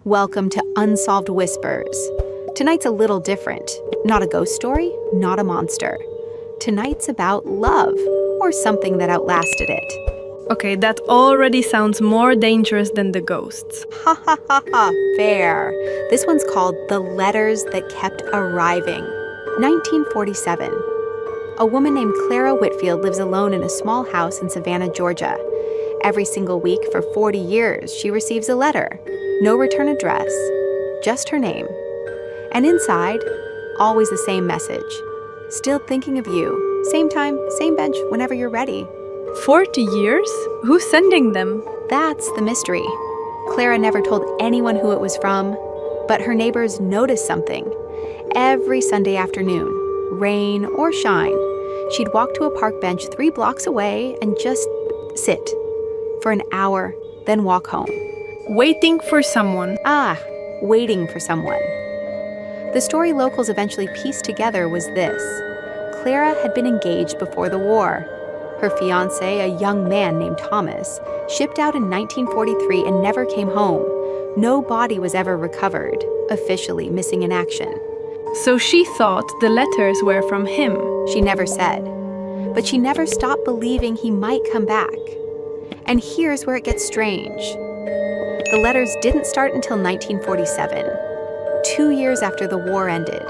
Welcome to Unsolved Whispers. Tonight's a little different. Not a ghost story, not a monster. Tonight's about love, or something that outlasted it. Okay, that already sounds more dangerous than the ghosts. Ha ha ha ha, fair. This one's called The Letters That Kept Arriving. 1947. A woman named Clara Whitfield lives alone in a small house in Savannah, Georgia. Every single week for 40 years, she receives a letter. No return address, just her name. And inside, always the same message. Still thinking of you. Same time, same bench, whenever you're ready. 40 years? Who's sending them? That's the mystery. Clara never told anyone who it was from, but her neighbors noticed something. Every Sunday afternoon, rain or shine, she'd walk to a park bench 3 blocks away and just sit for an hour, then walk home. Waiting for someone. Waiting for someone. The story locals eventually pieced together was this. Clara had been engaged before the war. Her fiancé, a young man named Thomas, shipped out in 1943 and never came home. No body was ever recovered, officially missing in action. So she thought the letters were from him. She never said, but she never stopped believing he might come back. And here's where it gets strange. The letters didn't start until 1947, 2 years after the war ended,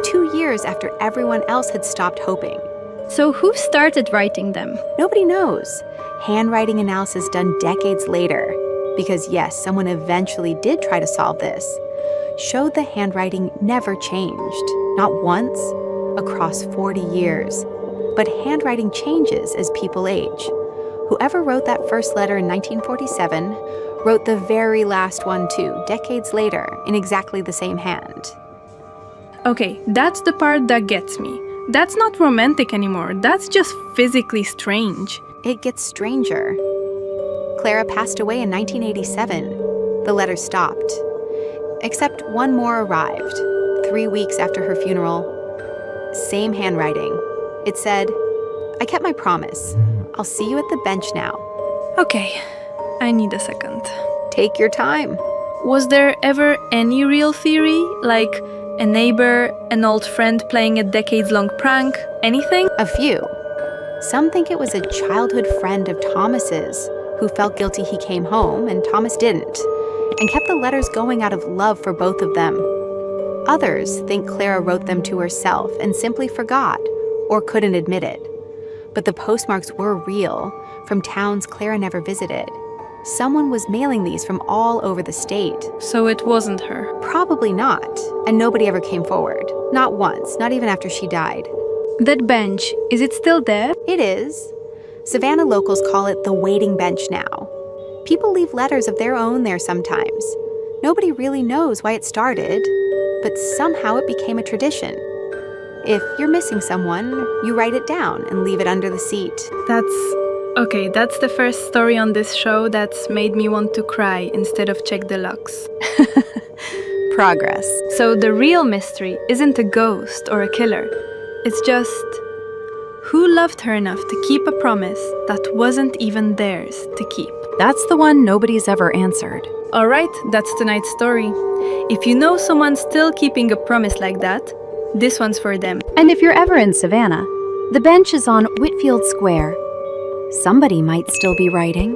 2 years after everyone else had stopped hoping. So who started writing them? Nobody knows. Handwriting analysis done decades later, because yes, someone eventually did try to solve this, showed the handwriting never changed, not once, across 40 years. But handwriting changes as people age. Whoever wrote that first letter in 1947 wrote the very last one too, decades later, in exactly the same hand. Okay, that's the part that gets me. That's not romantic anymore. That's just physically strange. It gets stranger. Clara passed away in 1987. The letter stopped. Except one more arrived, 3 weeks after her funeral. Same handwriting. It said, "I kept my promise. I'll see you at the bench now." Okay, I need a second. Take your time. Was there ever any real theory? Like a neighbor, an old friend playing a decades-long prank, anything? A few. Some think it was a childhood friend of Thomas's who felt guilty he came home and Thomas didn't, and kept the letters going out of love for both of them. Others think Clara wrote them to herself and simply forgot or couldn't admit it. But the postmarks were real, from towns Clara never visited. Someone was mailing these from all over the state. So it wasn't her. Probably not, and nobody ever came forward. Not once, not even after she died. That bench, is it still there? It is. Savannah locals call it the waiting bench now. People leave letters of their own there sometimes. Nobody really knows why it started, but somehow it became a tradition. If you're missing someone, you write it down and leave it under the seat. That's the first story on this show that's made me want to cry instead of check the locks. Progress. So the real mystery isn't a ghost or a killer. It's just who loved her enough to keep a promise that wasn't even theirs to keep. That's the one nobody's ever answered. Alright, that's tonight's story. If you know someone still keeping a promise like that, this one's for them. And if you're ever in Savannah, the bench is on Whitfield Square. Somebody might still be writing.